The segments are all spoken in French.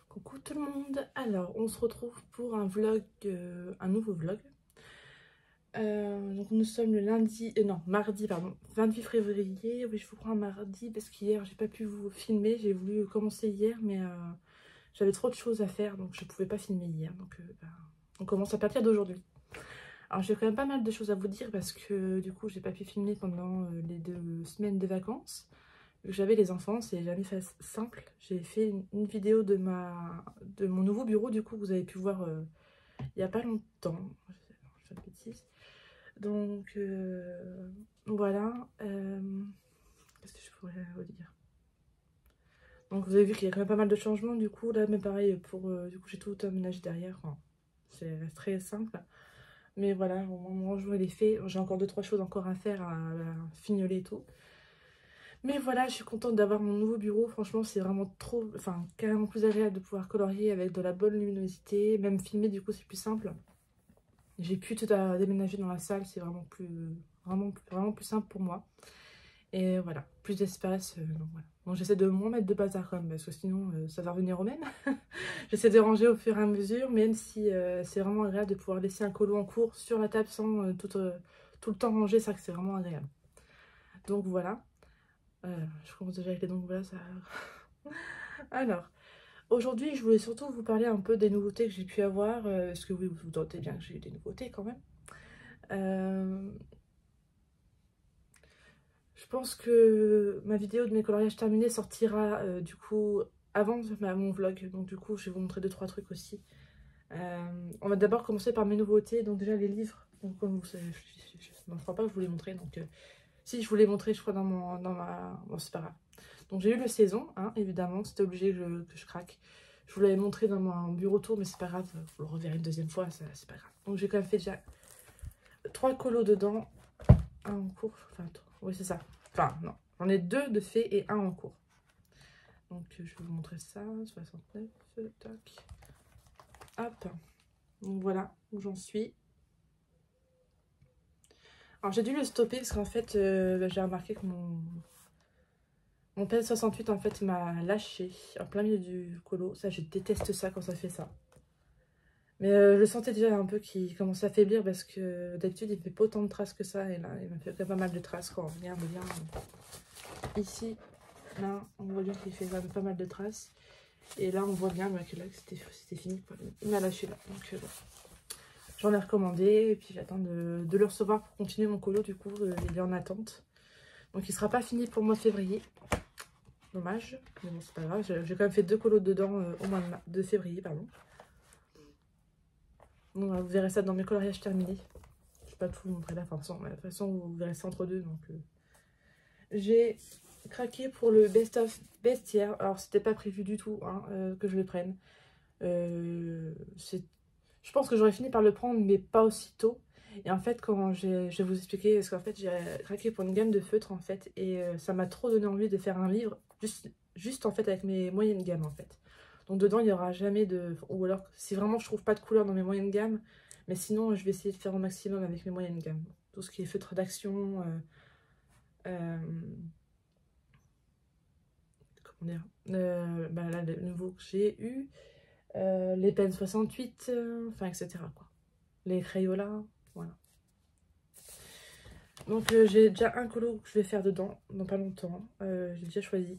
Coucou tout le monde, alors on se retrouve pour un vlog, un nouveau vlog. Donc nous sommes le mardi pardon, 28 février, oui je vous crois un mardi parce qu'hier j'ai pas pu vous filmer, j'ai voulu commencer hier mais j'avais trop de choses à faire donc je pouvais pas filmer hier, donc on commence à partir d'aujourd'hui. Alors j'ai quand même pas mal de choses à vous dire parce que du coup j'ai pas pu filmer pendant les 2 semaines de vacances. J'avais les enfants, c'est jamais fait simple. J'ai fait une vidéo de mon nouveau bureau, du coup, que vous avez pu voir il n'y a pas longtemps. Je fais de bêtises. Donc, voilà. Qu'est-ce que je pourrais vous dire? Donc, vous avez vu qu'il y a quand même pas mal de changements, du coup. Là, mais pareil, du coup, j'ai tout aménagé derrière. Enfin, c'est très simple. Mais voilà, mon rangement, il est fait. J'ai encore 2-3 choses encore à faire, à fignoler et tout. Mais voilà, je suis contente d'avoir mon nouveau bureau. Franchement, c'est vraiment carrément plus agréable de pouvoir colorier avec de la bonne luminosité. Même filmer, du coup, c'est plus simple. J'ai plus tout à déménager dans la salle. C'est vraiment plus simple pour moi. Et voilà, plus d'espace. Donc voilà. Bon, j'essaie de moins mettre de bazar quand même, parce que sinon, ça va revenir au même. J'essaie de ranger au fur et à mesure, même si c'est vraiment agréable de pouvoir laisser un colo en cours sur la table sans tout le temps ranger. C'est vrai que c'est vraiment agréable. Donc voilà. Je commence déjà avec les donc voilà ça. Alors, aujourd'hui je voulais surtout vous parler un peu des nouveautés que j'ai pu avoir, parce que oui, vous vous doutez bien que j'ai eu des nouveautés quand même. Je pense que ma vidéo de mes coloriages terminés sortira du coup avant mon vlog, donc du coup je vais vous montrer 2-3 trucs aussi. On va d'abord commencer par mes nouveautés, donc déjà les livres. Donc comme vous savez, je crois pas que je vous les montrer, donc si je vous les montrer je crois bon c'est pas grave. Donc j'ai eu le saison, hein, évidemment, c'était obligé que je craque. Je vous l'avais montré dans mon bureau tour, mais c'est pas grave, vous le reverrez une deuxième fois, c'est pas grave. Donc j'ai quand même fait déjà 3 colos dedans, un en cours, enfin, oui c'est ça. Enfin non, j'en ai 2 de fait et un en cours. Donc je vais vous montrer ça, 69, tac, hop. Donc voilà où j'en suis. Alors j'ai dû le stopper parce qu'en fait, j'ai remarqué que mon PS68 en fait m'a lâché en plein milieu du colo. Ça, je déteste ça quand ça fait ça. Mais je le sentais déjà un peu qu'il commençait à faiblir parce que d'habitude il fait pas autant de traces que ça. Et là, il m'a fait pas mal de traces quand on regarde bien. Ici, là, on voit bien qu'il fait quand même pas mal de traces. Et là, on voit bien que là, c'était fini, quoi. Il m'a lâché là. Donc bon. J'en ai recommandé et puis j'attends de le recevoir pour continuer mon colo. Du coup, il est en attente. Donc il sera pas fini pour le mois de février. Dommage, mais bon, c'est pas grave. J'ai quand même fait 2 colos dedans au mois de février, pardon. Donc, vous verrez ça dans mes coloriages terminés. Je vais pas tout vous montrer là, enfin, de toute façon, vous verrez ça entre deux. Donc, j'ai craqué pour le Best of Bestiaire. Alors, c'était pas prévu du tout hein, que je le prenne. Je pense que j'aurais fini par le prendre, mais pas aussitôt. Et en fait, je vais vous expliquer, parce qu'en fait, j'ai craqué pour une gamme de feutres, en fait, et ça m'a trop donné envie de faire un livre, juste en fait, avec mes moyennes gammes, en fait. Donc dedans, il n'y aura jamais de... Ou alors, si vraiment je trouve pas de couleur dans mes moyennes gammes, mais sinon, je vais essayer de faire au maximum avec mes moyennes gammes. Tout ce qui est feutre d'action, comment dire, là, le nouveau que j'ai eu, les pens 68, enfin, etc., quoi. Les Crayolas, voilà. Donc j'ai déjà un colo que je vais faire dedans, dans pas longtemps. J'ai déjà choisi.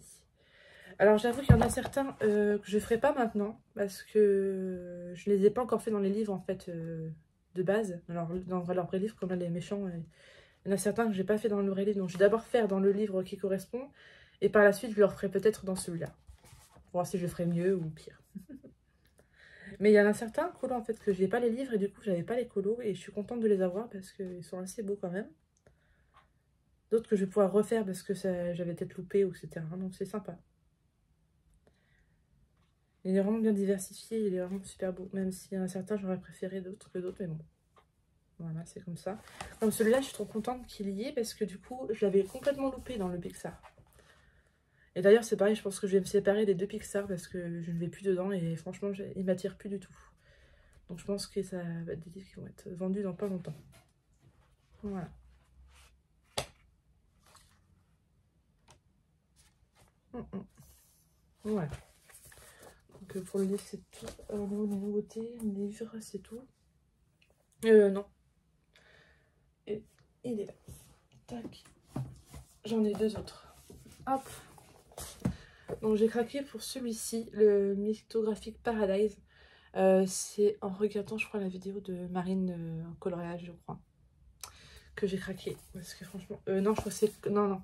Alors j'avoue qu'il y en a certains que je ferai pas maintenant, parce que je les ai pas encore fait dans les livres en fait de base. Alors dans leur vrai livre, comme là les méchants, il y en a certains que j'ai pas fait dans le vrai livre. Donc je vais d'abord faire dans le livre qui correspond, et par la suite je le referai peut-être dans celui-là. Pour voir si je le ferai mieux ou pire. Mais il y en a certains colos en fait que j'ai pas les livres et du coup j'avais pas les colos et je suis contente de les avoir parce qu'ils sont assez beaux quand même. D'autres que je vais pouvoir refaire parce que j'avais peut-être loupé, etc. Donc c'est sympa. Il est vraiment bien diversifié, il est vraiment super beau. Même s'il y en a certains, j'aurais préféré d'autres que d'autres, mais bon. Voilà, c'est comme ça. Comme celui-là, je suis trop contente qu'il y ait parce que du coup, je l'avais complètement loupé dans le Pixar. Et d'ailleurs, c'est pareil, je pense que je vais me séparer des 2 Pixar parce que je ne vais plus dedans et franchement, il ne m'attire plus du tout. Donc je pense que ça va être des livres qui vont être vendus dans pas longtemps. Voilà. Ouais. Donc pour le livre, c'est tout. Au niveau des nouveautés, le livre, c'est tout. Non. Et il est là. Tac. J'en ai deux autres. Hop. Donc j'ai craqué pour celui-ci, le Mythographique Paradise. C'est en regardant, je crois, la vidéo de Marine Coloriage, je crois, que j'ai craqué. Parce que franchement... non, je crois que c'est... Non.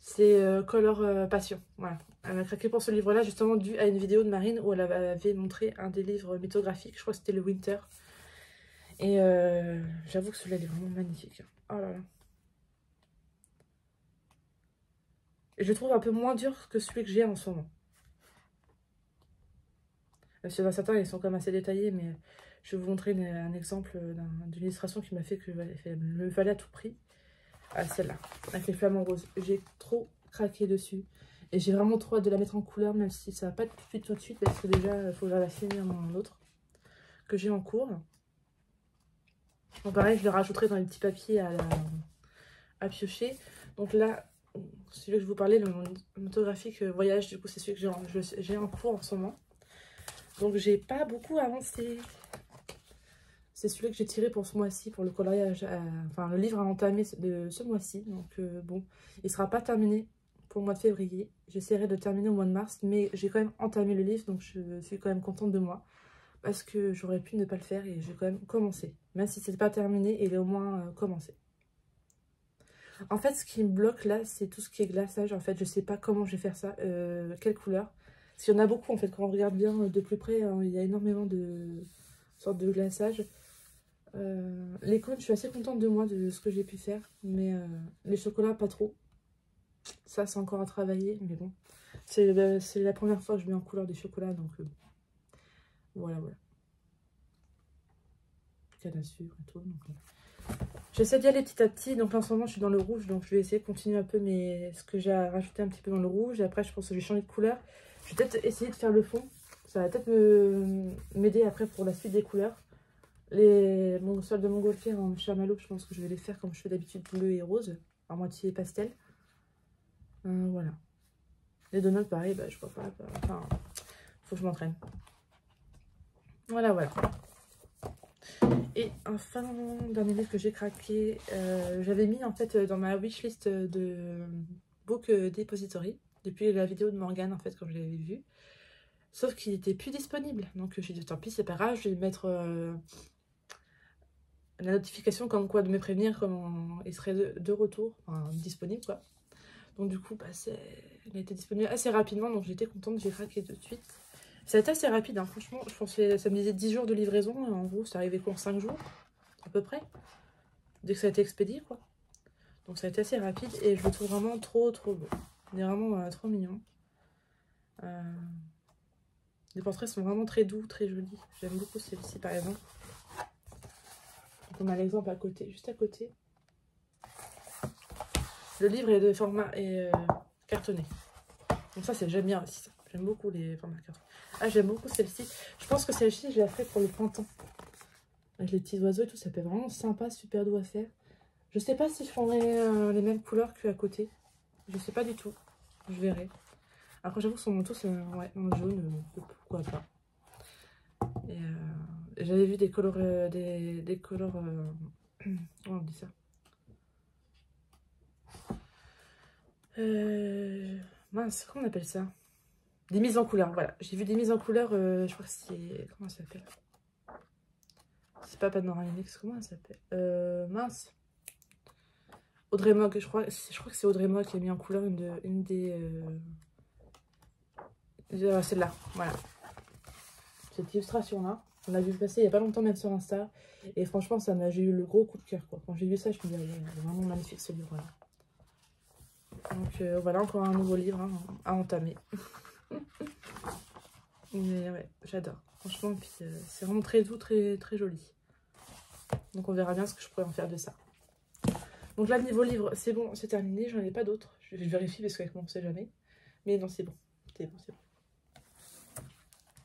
C'est Color Passion. Voilà. Elle m'a craqué pour ce livre-là, justement, dû à une vidéo de Marine où elle avait montré un des livres mythographiques. Je crois que c'était le Winter. Et j'avoue que celui-là, il est vraiment magnifique. Oh là là. Et je le trouve un peu moins dur que celui que j'ai en ce moment. Parce que dans certains, ils sont quand même assez détaillés, mais je vais vous montrer un exemple d'une illustration qui m'a fait que me valait à tout prix. Ah, celle-là, avec les flamants roses. J'ai trop craqué dessus. Et j'ai vraiment trop hâte de la mettre en couleur, même si ça va pas tout de suite, parce que déjà, il faudra la finir dans l'autre que j'ai en cours. Donc pareil, je le rajouterai dans les petits papiers à piocher. Donc là, celui que je vous parlais, le mythographique voyage, du coup, c'est celui que j'ai en cours en ce moment. Donc j'ai pas beaucoup avancé. C'est celui que j'ai tiré pour ce mois-ci, pour le coloriage, enfin le livre à entamer de ce mois-ci. Donc bon, il sera pas terminé pour le mois de février. J'essaierai de terminer au mois de mars, mais j'ai quand même entamé le livre, donc je suis quand même contente de moi. Parce que j'aurais pu ne pas le faire et j'ai quand même commencé. Même si c'est pas terminé, il est au moins commencé. En fait, ce qui me bloque là, c'est tout ce qui est glaçage. En fait, je sais pas comment je vais faire ça, quelle couleur. Parce qu'il y en a beaucoup, en fait, quand on regarde bien de plus près, hein, il y a énormément de sortes de glaçage. Les cônes, je suis assez contente de moi, de ce que j'ai pu faire. Mais les chocolats, pas trop. Ça, c'est encore à travailler, mais bon. C'est la première fois que je mets en couleur des chocolats, donc voilà. Canne à sucre et tout. J'essaie d'y aller petit à petit. Donc là, en ce moment, je suis dans le rouge, donc je vais essayer de continuer un peu ce que j'ai à rajouter un petit peu dans le rouge. Et après, je pense que je vais changer de couleur. Je vais peut-être essayer de faire le fond. Ça va peut-être m'aider après pour la suite des couleurs. Celles de montgolfière en chamallow, je pense que je vais les faire comme je fais d'habitude, bleu et rose, à moitié pastel. Voilà. Les donuts, pareil, bah, je crois pas. Enfin, faut que je m'entraîne. Voilà. Et enfin, dernier livre que j'ai craqué, j'avais mis en fait dans ma wishlist de Book Depository, depuis la vidéo de Morgane en fait, quand je l'avais vu. Sauf qu'il n'était plus disponible. Donc j'ai dit tant pis, c'est pas grave, je vais mettre la notification comme quoi de me prévenir comment il serait de retour, enfin disponible quoi. Donc du coup, bah, il a été disponible assez rapidement, donc j'étais contente, j'ai craqué tout de suite. Ça a été assez rapide, hein. Franchement, je pensais, ça me disait 10 jours de livraison, en gros, c'est arrivé quoi en 5 jours, à peu près, dès que ça a été expédié, quoi. Donc ça a été assez rapide, et je le trouve vraiment trop beau. Il est vraiment trop mignon. Les portraits sont vraiment très doux, très jolis. J'aime beaucoup celui-ci, par exemple. Donc on a l'exemple à côté, juste à côté. Le livre est de format cartonné. Donc ça, j'aime bien aussi ça. J'aime beaucoup les formats cartonnés. Ah, j'aime beaucoup celle-ci. Je pense que celle-ci, je l'ai fait pour le printemps. Avec les petits oiseaux et tout, ça fait vraiment sympa, super doux à faire. Je sais pas si je prendrai les mêmes couleurs qu'à côté. Je sais pas du tout. Je verrai. Après, j'avoue que son manteau, c'est ouais, en jaune, pourquoi pas. Et j'avais vu des colors... comment on dit ça, mince, comment on appelle ça? Des mises en couleur, voilà. J'ai vu des mises en couleur, je crois que c'est... Comment ça s'appelle? C'est pas Panorama Mix, comment ça s'appelle? Mince. Audrey Mogg, je crois que c'est Audrey Mogg qui a mis en couleur une des... celle-là, voilà. Cette illustration-là, on l'a vu passer il n'y a pas longtemps même sur Insta. Et franchement, j'ai eu le gros coup de cœur, quoi. Quand j'ai vu ça, je me dis, c'est vraiment magnifique ce livre-là. Donc voilà, encore un nouveau livre hein, à entamer. Mais ouais, j'adore. Franchement, puis c'est vraiment très doux, très joli. Donc on verra bien ce que je pourrais en faire de ça. Donc là, niveau livre, c'est bon, c'est terminé. J'en ai pas d'autres. Je vérifie parce qu'avec moi, on sait jamais. Mais non, c'est bon. C'est bon.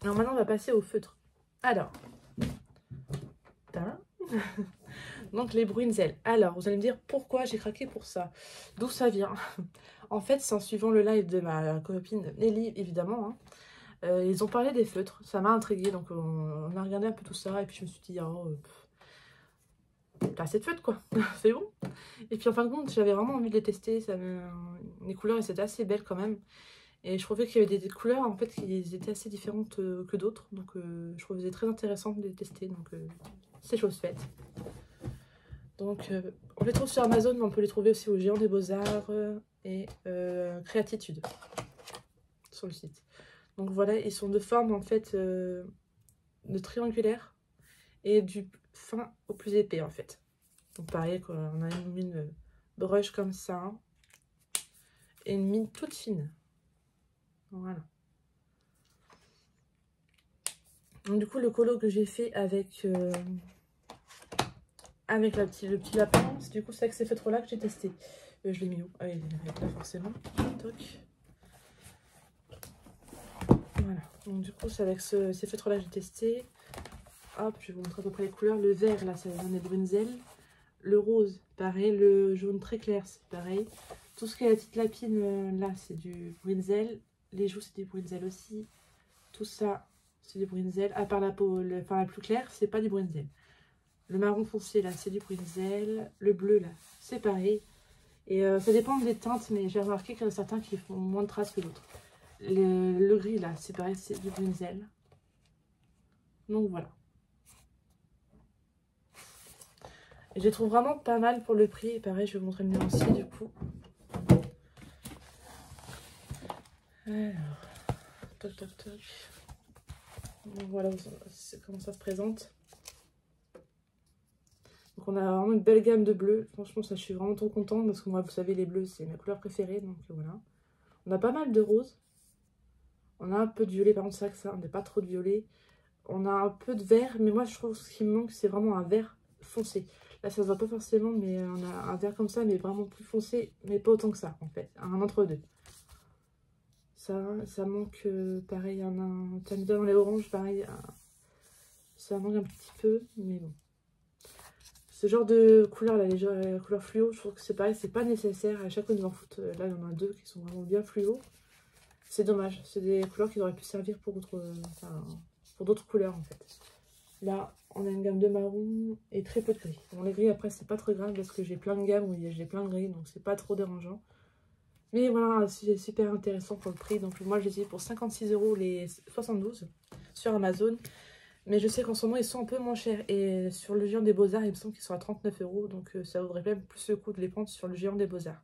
Alors maintenant, on va passer au feutre. Alors. Donc les Bruinzels. Alors, vous allez me dire pourquoi j'ai craqué pour ça. D'où ça vient? En fait, c'est en suivant le live de ma copine Nelly, évidemment, hein. Ils ont parlé des feutres, ça m'a intriguée, donc on a regardé un peu tout ça, et puis je me suis dit, oh, t'as assez de feutres, quoi, c'est bon. Et puis en fin de compte, j'avais vraiment envie de les tester, les couleurs, elles étaient assez belles quand même. Et je trouvais qu'il y avait des couleurs, en fait, qui étaient assez différentes que d'autres, donc je trouvais très intéressant de les tester, donc c'est chose faite. Donc on les trouve sur Amazon, mais on peut les trouver aussi au Géant des Beaux-Arts et Créatitude, sur le site. Donc voilà, ils sont de forme en fait de triangulaire et du fin au plus épais en fait. Donc pareil, on a une mine brush comme ça et une mine toute fine. Voilà. Donc du coup le colo que j'ai fait avec le petit lapin, c'est du coup c'est avec ces feutres là que j'ai testé. Je l'ai mis où? Ah oui, il est là forcément. Toc. Voilà, donc du coup c'est avec ces feutres là que j'ai testé. Hop, je vais vous montrer à peu près les couleurs. Le vert là, ça vient des Brunzel. Le rose, pareil. Le jaune très clair, c'est pareil. Tout ce qui est la petite lapine là, c'est du Brunzel. Les joues, c'est du Brunzel aussi. Tout ça, c'est du Brunzel. À part la peau, la plus claire, c'est pas du Brunzel. Le marron foncé là, c'est du Brunzel. Le bleu là, c'est pareil. Et ça dépend des teintes, mais j'ai remarqué qu'il y en a certains qui font moins de traces que d'autres. Le gris là, c'est pareil, c'est du Brunzel. Donc voilà. Et je les trouve vraiment pas mal pour le prix. Et pareil, je vais vous montrer le nuancier du coup. Alors, toc toc toc. Donc voilà comment ça se présente. Donc on a vraiment une belle gamme de bleus. Franchement, ça je suis vraiment trop contente parce que moi, vous savez, les bleus, c'est ma couleur préférée. Donc voilà. On a pas mal de roses. On a un peu de violet, par contre, c'est vrai que ça, on n'est pas trop de violet. On a un peu de vert, mais moi je trouve que ce qui me manque, c'est vraiment un vert foncé. Là, ça se voit pas forcément, mais on a un vert comme ça, mais vraiment plus foncé, mais pas autant que ça, en fait. Un entre-deux. Ça manque, pareil, ça me donne les oranges, pareil, ça manque un petit peu, mais bon. Ce genre de couleur, là, les couleurs fluo, je trouve que c'est pareil, c'est pas nécessaire. À chaque fois, ils en foutent. Là, il y en a deux qui sont vraiment bien fluo. C'est dommage, c'est des couleurs qui auraient pu servir pour d'autres couleurs, en fait. Là, on a une gamme de marron et très peu de gris. Bon, les gris, après, c'est pas très grave parce que j'ai plein de gammes où j'ai plein de gris, donc c'est pas trop dérangeant. Mais voilà, c'est super intéressant pour le prix. Donc moi, je les ai pour 56 € les 72 sur Amazon. Mais je sais qu'en ce moment, ils sont un peu moins chers. Et sur le Géant des Beaux-Arts, il me semble qu'ils sont à 39 €. Donc ça vaudrait même plus le coup de les prendre sur le Géant des Beaux-Arts.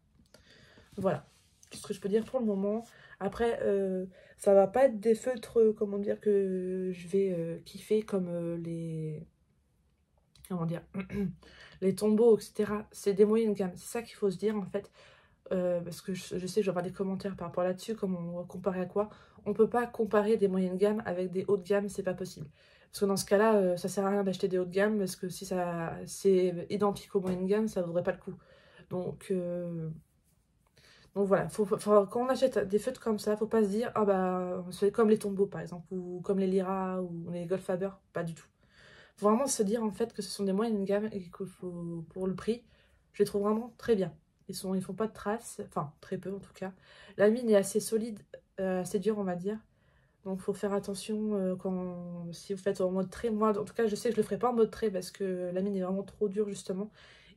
Voilà, tout ce que je peux dire pour le moment. Après, ça va pas être des feutres, comment dire, que je vais kiffer comme les... Comment dire les tombeaux, etc. C'est des moyennes gammes. C'est ça qu'il faut se dire, en fait. Parce que je sais que je vais avoir des commentaires par rapport là-dessus, comme on va comparer à quoi. On peut pas comparer des moyennes gammes avec des hauts de gamme, c'est pas possible. Parce que dans ce cas-là, ça sert à rien d'acheter des hauts de gamme, parce que si c'est identique aux moyennes gammes, ça vaudrait pas le coup. Donc voilà, quand on achète des feutres comme ça, faut pas se dire, ah bah, c'est comme les tombeaux par exemple, ou comme les Lyra, ou les Goldfaber, pas du tout. Faut vraiment se dire en fait que ce sont des moyennes gammes et qu'il faut, pour le prix, je les trouve vraiment très bien. Ils font pas de traces, enfin très peu en tout cas. La mine est assez solide, assez dure on va dire. Donc faut faire attention si vous faites en mode trait. Moi en tout cas je sais que je le ferai pas en mode trait parce que la mine est vraiment trop dure justement.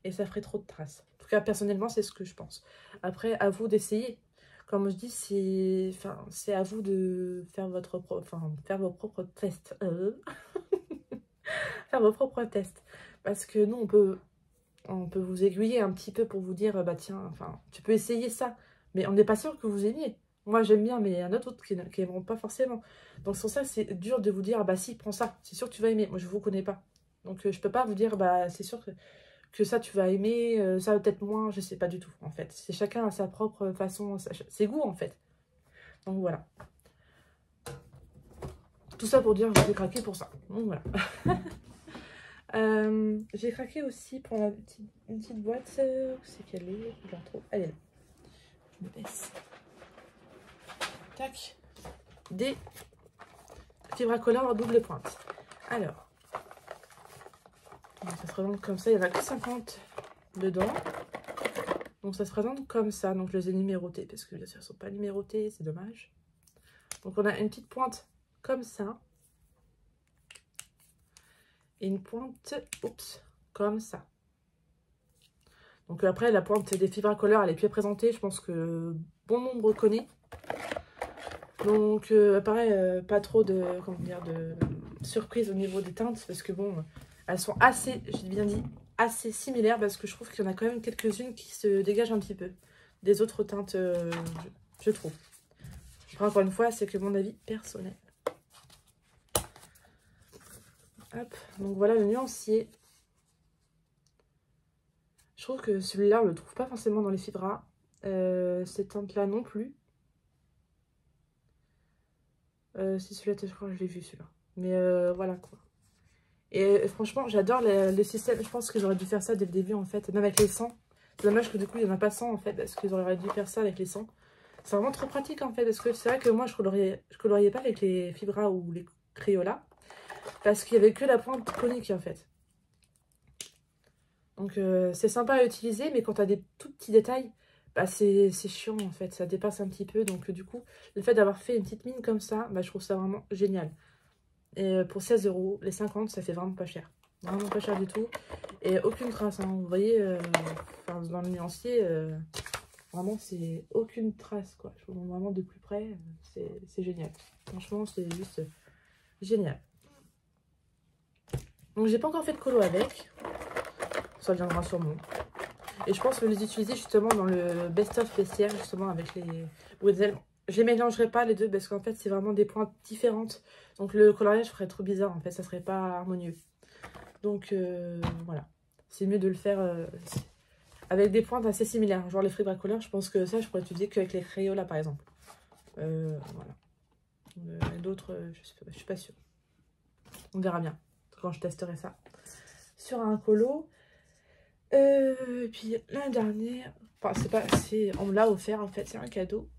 Et ça ferait trop de traces. En tout cas personnellement c'est ce que je pense. Après à vous d'essayer. Comme je dis, c'est à vous de faire faire vos propres tests. Faire vos propres tests. Parce que nous on peut vous aiguiller un petit peu pour vous dire, bah tiens, enfin, tu peux essayer ça. Mais on n'est pas sûr que vous aimiez. Moi, j'aime bien, mais il y en a d'autres qui n'aimeront pas forcément. Donc, sur ça, c'est dur de vous dire, ah bah si, prends ça. C'est sûr que tu vas aimer. Moi, je ne vous connais pas. Donc, je peux pas vous dire, bah c'est sûr que ça, tu vas aimer. Ça, peut-être moins. Je sais pas du tout, en fait. C'est chacun à sa propre façon, ses goûts, en fait. Donc, voilà. Tout ça pour dire que j'ai craqué pour ça. Donc, voilà. J'ai craqué aussi pour une petite boîte. C'est qu'elle est, je la retrouve. Elle est là. Je me baisse. Tac. Des petits bracoleurs en double pointe. Alors, ça se présente comme ça. Il n'y en a que 50 dedans. Donc ça se présente comme ça. Donc je les ai numérotés parce que bien sûr, elles ne sont pas numérotées, c'est dommage. Donc on a une petite pointe comme ça. Et une pointe, oups, comme ça. Donc après, la pointe des fibres à couleur, elle est bien présentée. Je pense que bon nombre connaît. Donc pareil, pas trop de, comment dire, de surprise au niveau des teintes. Parce que bon, elles sont assez, j'ai bien dit, assez similaires. Parce que je trouve qu'il y en a quand même quelques-unes qui se dégagent un petit peu des autres teintes, je trouve. Après, encore une fois, c'est que mon avis personnel. Hop, donc voilà le nuancier. Je trouve que celui-là, on le trouve pas forcément dans les fibras. Cette teinte-là non plus. Si celui-là, je crois que je l'ai vu celui-là. Mais voilà quoi. Et franchement, j'adore le système. Je pense que j'aurais dû faire ça dès le début en fait. Même avec les 100. C'est dommage que du coup, il n'y en a pas 100 en fait. Parce qu'ils auraient dû faire ça avec les 100. C'est vraiment trop pratique en fait. Parce que c'est vrai que moi, je coloriais pas avec les fibras ou les Crayolas. Parce qu'il n'y avait que la pointe conique en fait. Donc c'est sympa à utiliser, mais quand tu as des tout petits détails, bah, c'est chiant en fait, ça dépasse un petit peu. Donc du coup, le fait d'avoir fait une petite mine comme ça, bah, je trouve ça vraiment génial. Et pour 16 €, les 50, ça fait vraiment pas cher. Vraiment pas cher du tout. Et aucune trace, hein. Vous voyez, dans le nuancier, vraiment c'est aucune trace quoi. Je vous montre vraiment de plus près, c'est génial. Franchement, c'est juste génial. Donc j'ai pas encore fait de colo avec. Ça viendra sûrement. Et je pense que les utiliser justement dans le best-of bestiaire, justement avec les Bretzel. Je les mélangerai pas les deux parce qu'en fait c'est vraiment des pointes différentes. Donc le coloriage ferait trop bizarre en fait, ça serait pas harmonieux. Donc voilà, c'est mieux de le faire avec des pointes assez similaires. Genre les fibres à couleur, je pense que ça je pourrais utiliser qu'avec les Crayolas par exemple. Voilà. D'autres, je suis pas sûre. On verra bien quand je testerai ça sur un colo. Et puis l'année dernière, enfin c'est pas, on me l'a offert en fait, c'est un cadeau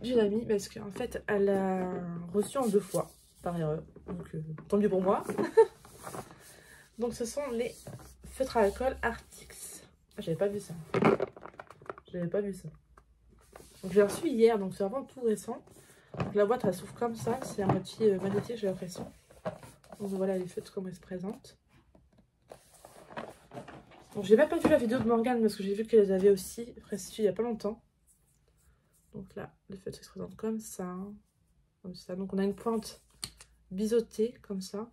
d'une amie parce qu'en fait elle a reçu en 2 fois par erreur, donc tant mieux pour moi. Donc ce sont les feutres à alcool Artix. Ah, j'avais pas vu ça, donc j'ai reçu hier, donc c'est vraiment tout récent. Donc la boîte elle s'ouvre comme ça, c'est un moitié magnétique j'ai l'impression. Donc voilà les feutres comment ils se présentent. Donc j'ai même pas vu la vidéo de Morgane parce que j'ai vu qu'elle les avait aussi reçus il y a pas longtemps. Donc là, les feutres se présentent comme ça. Comme ça. Donc on a une pointe biseautée comme ça.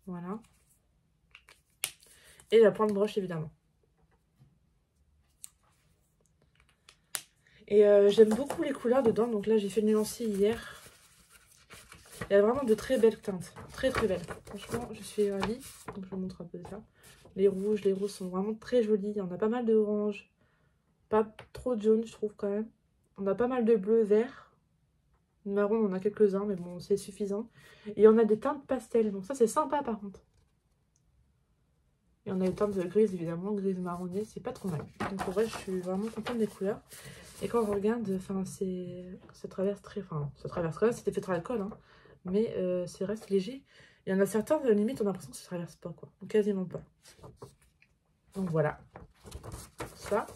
Voilà. Et la pointe broche évidemment. Et j'aime beaucoup les couleurs dedans. Donc là j'ai fait le nuancier hier. Il y a vraiment de très belles teintes. Très très belles. Franchement je suis ravie. Donc je vous montre un peu ça. Les roses sont vraiment très jolis. On a pas mal de orange. Pas trop de jaune je trouve quand même. On a pas mal de bleu, vert. Marron on en a quelques-uns mais bon c'est suffisant. Et on a des teintes pastel. Donc ça c'est sympa par contre. Et on a des teintes de grise évidemment. Grise marronnée c'est pas trop mal. Donc en vrai je suis vraiment contente des couleurs. Et quand on regarde, enfin ça traverse très... Enfin ça traverse quand même, c'était fait à l'alcool. Hein. Mais c'est reste léger. Il y en a certains, limite, on a l'impression que ça ne traverse pas, quoi. Donc, quasiment pas. Donc, voilà. Ça.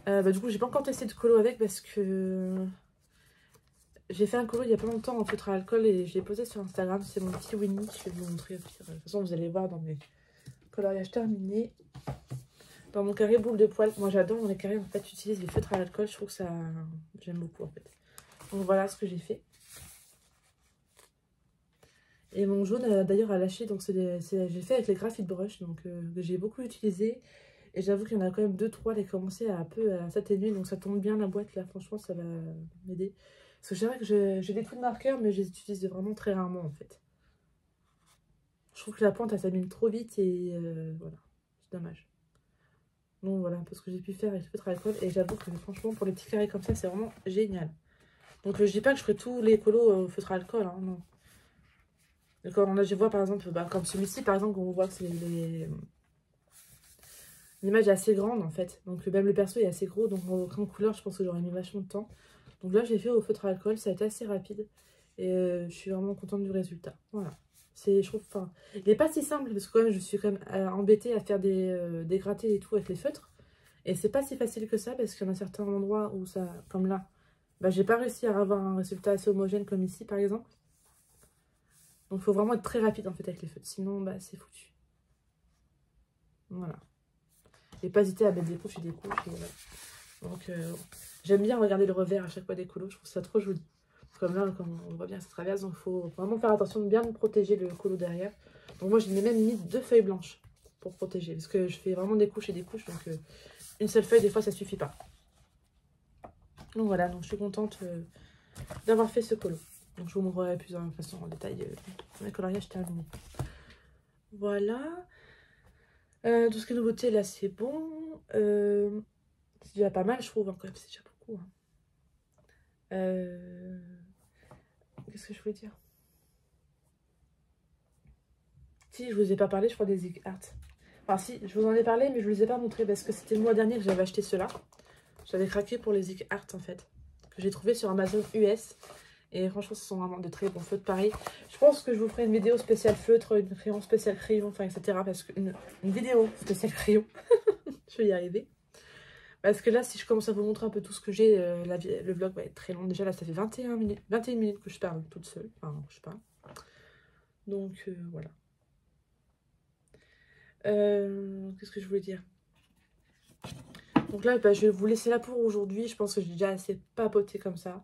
Du coup, j'ai pas encore testé de colo avec parce que... J'ai fait un colo il y a pas longtemps en feutre à alcool et je l'ai posé sur Instagram. C'est mon petit Winnie. Je vais vous montrer. De toute façon, vous allez voir dans mes coloriages terminés. Dans mon carré boule de poil. Moi, j'adore dans les carrés, en fait, j'utilise les feutres à l'alcool. Je trouve que ça... J'aime beaucoup, en fait. Donc, voilà ce que j'ai fait. Et mon jaune d'ailleurs a lâché, donc j'ai fait avec les graphite brush, donc que j'ai beaucoup utilisé. Et j'avoue qu'il y en a quand même 2-3 qui commençaient à un peu à s'atténuer, donc ça tombe bien la boîte là, franchement ça va m'aider. Parce que c'est vrai que j'ai des coups de marqueur, mais je les utilise vraiment très rarement en fait. Je trouve que la pointe elle s'abîme trop vite et voilà, c'est dommage. Donc voilà un peu ce que j'ai pu faire avec le feutre à alcool. Et j'avoue que franchement pour les petits carrés comme ça, c'est vraiment génial. Donc je dis pas que je ferai tous les colos au feutre à alcool, hein, non. Quand là, je vois par exemple, comme celui-ci par exemple, on voit que l'image est assez grande en fait. Donc même le perso est assez gros, donc en couleur, je pense que j'aurais mis vachement de temps. Donc là, j'ai fait au feutre à alcool, ça a été assez rapide. Et je suis vraiment contente du résultat. Voilà. Je trouve, enfin, il n'est pas si simple parce que quand même, je suis quand même embêtée à faire des grattés et tout avec les feutres. Et c'est pas si facile que ça parce qu'il y en a certains endroits où ça, comme là, bah, j'ai pas réussi à avoir un résultat assez homogène comme ici par exemple. Donc il faut vraiment être très rapide en fait avec les feutres, sinon bah, c'est foutu. Voilà. Et pas hésiter à mettre des couches et des couches. Et voilà. Donc j'aime bien regarder le revers à chaque fois des colos, je trouve ça trop joli. Comme là, comme on voit bien, ça traverse, donc il faut vraiment faire attention de bien protéger le colo derrière. Donc moi, j'ai même mis 2 feuilles blanches pour protéger, parce que je fais vraiment des couches et des couches, donc une seule feuille, des fois, ça suffit pas. Donc voilà, donc je suis contente d'avoir fait ce colo. Donc je vous montrerai plus de façon en détail mes coloriages terminés. Voilà. Tout ce qui est nouveauté, là, c'est bon. C'est déjà pas mal, je trouve, hein, quand même, c'est déjà beaucoup. Hein. Qu'est-ce que je voulais dire? Si, je vous ai pas parlé, je crois, des Zig Art. Enfin, si, je vous en ai parlé, mais je ne vous les ai pas montré parce que c'était le mois dernier que j'avais acheté ceux-là. J'avais craqué pour les Zig Art, en fait, que j'ai trouvé sur Amazon US. Et franchement, ce sont vraiment de très bons feutres, pareil. Je pense que je vous ferai une vidéo spéciale feutre, une crayon spécial crayon, enfin, etc. Parce qu'une vidéo spéciale crayon, je vais y arriver. Parce que là, si je commence à vous montrer un peu tout ce que j'ai, le vlog va être très long. Déjà, là, ça fait 21 minutes que je parle toute seule. Enfin, je parle. Donc, voilà. Qu'est-ce que je voulais dire? Donc là, bah, je vais vous laisser là pour aujourd'hui. Je pense que j'ai déjà assez papoté comme ça.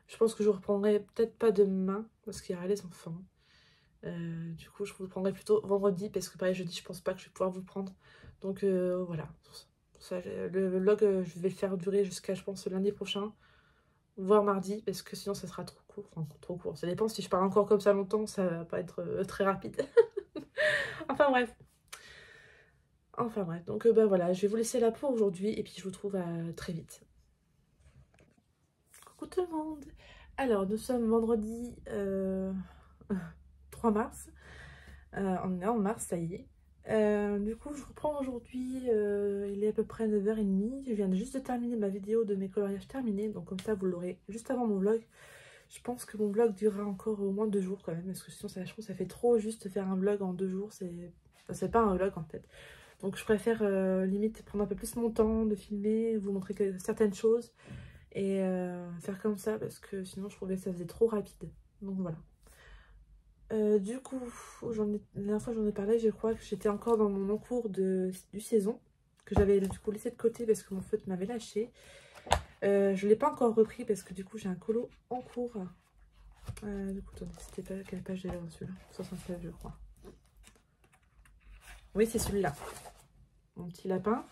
Je pense que je vous reprendrai peut-être pas demain, parce qu'il y aura les enfants. Du coup, je vous reprendrai plutôt vendredi, parce que pareil, jeudi, je pense pas que je vais pouvoir vous prendre. Donc voilà. Ça, le vlog, je vais le faire durer jusqu'à, je pense, lundi prochain. Voire mardi, parce que sinon, ça sera trop court. Enfin, trop court. Ça dépend, si je parle encore comme ça longtemps, ça va pas être très rapide. Enfin bref. Enfin bref, donc bah voilà, je vais vous laisser là pour aujourd'hui et puis je vous trouve très vite. Coucou tout le monde. Alors, nous sommes vendredi 3 mars. On est en mars, ça y est. Du coup, je reprends aujourd'hui, il est à peu près 9h30. Je viens juste de terminer ma vidéo de mes coloriages terminés, donc comme ça vous l'aurez juste avant mon vlog. Je pense que mon vlog durera encore au moins 2 jours quand même, parce que sinon ça, je trouve que ça fait trop juste faire un vlog en 2 jours, c'est pas un vlog en fait. Donc je préfère limite prendre un peu plus mon temps de filmer, vous montrer certaines choses et faire comme ça parce que sinon je trouvais que ça faisait trop rapide. Donc voilà. Du coup, la dernière fois j'en ai parlé, je crois que j'étais encore dans mon encours du saison que j'avais du coup laissé de côté parce que mon feutre m'avait lâché. Je ne l'ai pas encore repris parce que du coup j'ai un colo en cours. Du coup, attendez, c'était pas quelle page j'avais reçu là, 76 je crois. Oui, c'est celui-là. Mon petit lapin,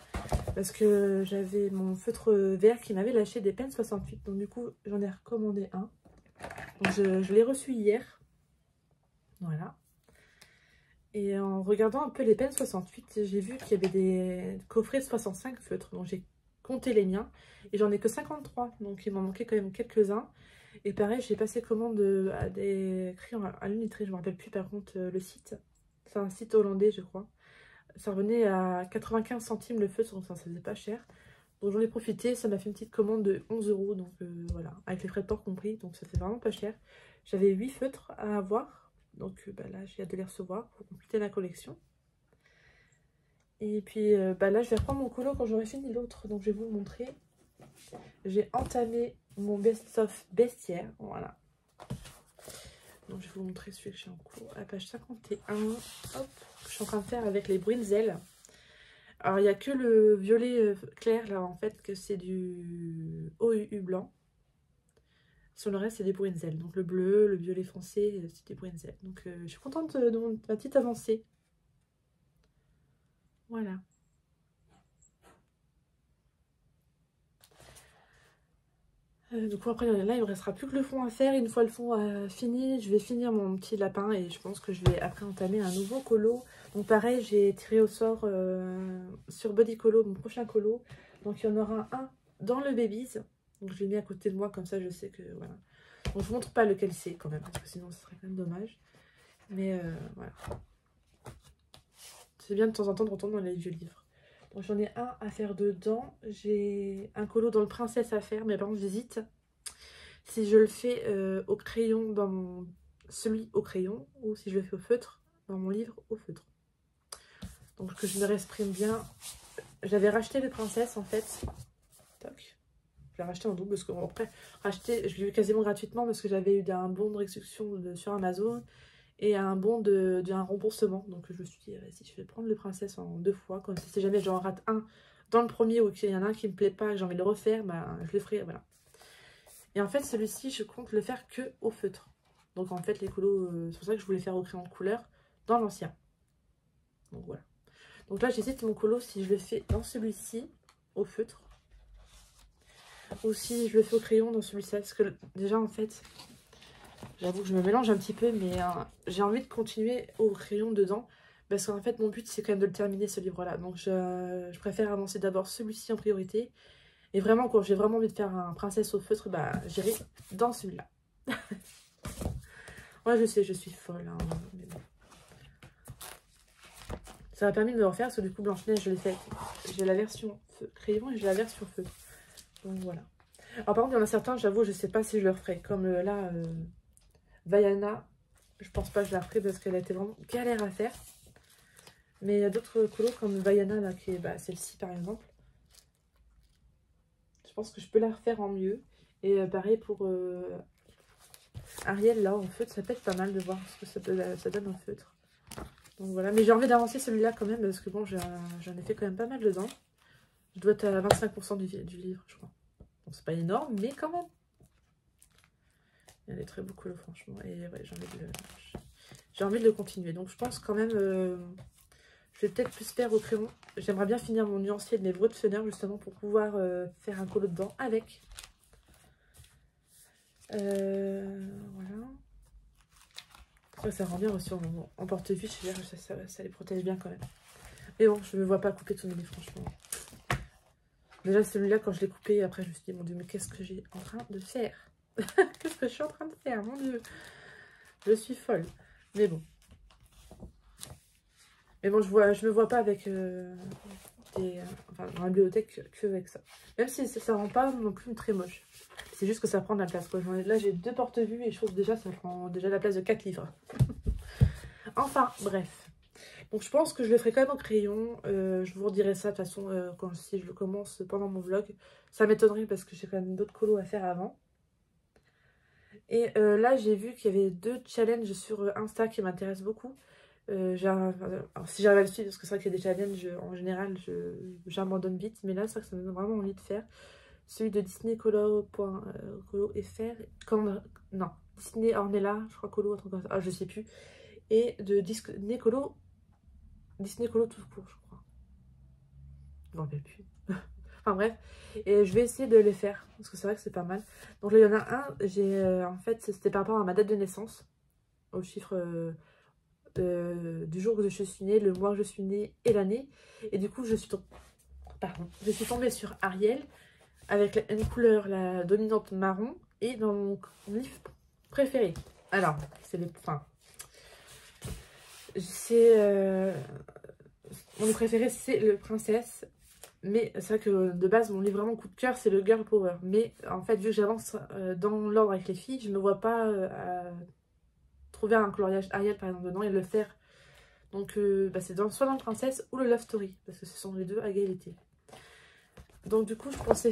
parce que j'avais mon feutre vert qui m'avait lâché des pennes 68, donc du coup j'en ai recommandé un. Donc je l'ai reçu hier, voilà. Et en regardant un peu les pennes 68, j'ai vu qu'il y avait des coffrets de 65 feutres, donc j'ai compté les miens, et j'en ai que 53, donc il m'en manquait quand même quelques-uns. Et pareil, j'ai passé commande à des crayons à l'unité, je ne me rappelle plus par contre le site, c'est un site hollandais je crois. Ça revenait à 95 centimes le feutre, donc ça faisait pas cher. Donc j'en ai profité, ça m'a fait une petite commande de 11 €, donc voilà, avec les frais de port compris, donc ça fait vraiment pas cher. J'avais 8 feutres à avoir, donc bah, là j'ai hâte de les recevoir pour compléter la collection. Et puis bah, là je vais reprendre mon colo quand j'aurai fini l'autre, donc je vais vous le montrer. J'ai entamé mon best-of bestiaire, voilà. Donc je vais vous montrer celui que j'ai en cours, à la page 51, hop, que je suis en train de faire avec les Brinzel. Alors il n'y a que le violet clair là en fait, que c'est du OUU blanc. Sur le reste c'est des Brinzel, donc le bleu, le violet foncé, c'est des Brinzel. Donc je suis contente de ma petite avancée. Voilà. Du coup après là il me restera plus que le fond à faire. Une fois le fond fini, je vais finir mon petit lapin et je pense que je vais après entamer un nouveau colo. Donc pareil, j'ai tiré au sort sur Body Colo, mon prochain colo. Donc il y en aura un dans le Babies. Donc je l'ai mis à côté de moi, comme ça je sais que voilà. Donc je vous montre pas lequel c'est quand même, parce que sinon ce serait quand même dommage. Mais voilà. C'est bien de temps en temps de retourner dans les vieux livres. Donc j'en ai un à faire dedans. J'ai un colo dans le Princesse à faire, mais par contre j'hésite. Si je le fais au crayon dans mon celui au crayon ou si je le fais au feutre, dans mon livre au feutre. Donc que je me réexprime bien. J'avais racheté les princesses en fait. Toc. Je l'ai racheté en double parce que bon, après, racheter, je l'ai eu quasiment gratuitement parce que j'avais eu un bon de réduction sur Amazon et un bon d'un remboursement. Donc je me suis dit, vas-y, je vais prendre les princesses en 2 fois. Comme si jamais j'en rate un dans le premier ou qu'il y en a un qui me plaît pas et que j'ai envie de le refaire, bah, je le ferai, voilà. Et en fait, celui-ci, je compte le faire que au feutre. Donc en fait, les colos, c'est pour ça que je voulais faire au crayon de couleur dans l'ancien. Donc voilà. Donc là, j'hésite mon colo si je le fais dans celui-ci, au feutre. Ou si je le fais au crayon dans celui-ci. Parce que déjà, en fait, j'avoue que je me mélange un petit peu. Mais j'ai envie de continuer au crayon dedans. Parce qu'en fait, mon but, c'est quand même de le terminer, ce livre-là. Donc je préfère avancer d'abord celui-ci en priorité. Et vraiment, quand j'ai vraiment envie de faire un princesse au feutre, bah, j'irai dans celui-là. Ouais, je sais, je suis folle. Hein, mais bon. Ça m'a permis de le refaire parce que du coup, Blanche-Neige, je l'ai fait. J'ai la version crayon et j'ai la version feutre. Donc voilà. Alors par contre, il y en a certains, j'avoue, je sais pas si je le referai. Comme là, Vaiana, je pense pas que je la referai parce qu'elle a été vraiment galère à faire. Mais il y a d'autres colos comme Vaiana, là, qui est bah, celle-ci par exemple. Je pense que je peux la refaire en mieux. Et pareil pour Ariel, là, en feutre, ça peut être pas mal de voir ce que ça donne en feutre. Donc voilà, mais j'ai envie d'avancer celui-là quand même parce que bon, j'en ai fait quand même pas mal dedans. Je dois être à 25% du livre, je crois. Donc c'est pas énorme, mais quand même. Il y a des très beaux colos, franchement. Et ouais, j'ai envie de le continuer. Donc je pense quand même, je vais peut-être plus faire au crayon. J'aimerais bien finir mon nuancier de mes Wrottener justement pour pouvoir faire un colo dedans avec. Voilà. Après, ça rend bien aussi en porte-fiche, ça les protège bien quand même. Mais bon, je ne me vois pas couper tout mes livres, franchement. Déjà, celui-là, quand je l'ai coupé, après, je me suis dit, mon Dieu, mais qu'est-ce que j'ai en train de faire? Qu'est-ce que je suis en train de faire, mon Dieu? Je suis folle. Mais bon. Mais bon, je me vois pas avec enfin, dans la bibliothèque que avec ça. Même si ça rend pas non plus très moche. C'est juste que ça prend de la place, quoi. Là, j'ai 2 porte-vues et je trouve déjà ça prend déjà la place de 4 livres. Enfin, bref. Donc je pense que je le ferai quand même au crayon. Je vous redirai ça de toute façon si je le commence pendant mon vlog. Ça m'étonnerait parce que j'ai quand même d'autres colos à faire avant. Et là j'ai vu qu'il y avait 2 challenges sur Insta qui m'intéressent beaucoup. Alors, si j'arrive à le suivre, parce que c'est vrai qu'il y a des challenges en général, j'abandonne vite. Mais là c'est vrai que ça me donne vraiment envie de faire. Celui de Disney Colo.fr. Non, Disney Ornella, je crois Colo, un truc comme ça. Ah, je sais plus. Et de Disney Colo tout court, je crois. Je m'en rappelle plus. Enfin bref. Et je vais essayer de les faire. Parce que c'est vrai que c'est pas mal. Donc là, il y en a un. En fait, c'était par rapport à ma date de naissance. Au chiffre du jour que je suis née, le mois que je suis née et l'année. Et du coup, je suis tombée sur Ariel. Avec une couleur, la dominante marron. Et dans mon livre préféré. Alors, c'est les... Enfin... mon livre préféré, c'est le Princesse. Mais c'est vrai que de base, mon livre vraiment coup de cœur, c'est le Girl Power. Mais en fait, vu que j'avance dans l'ordre avec les filles, je ne me vois pas trouver un coloriage Ariel par exemple dedans et le faire. Donc bah, c'est soit dans le Princesse ou le Love Story. Parce que ce sont les deux à égalité. Donc du coup, je pensais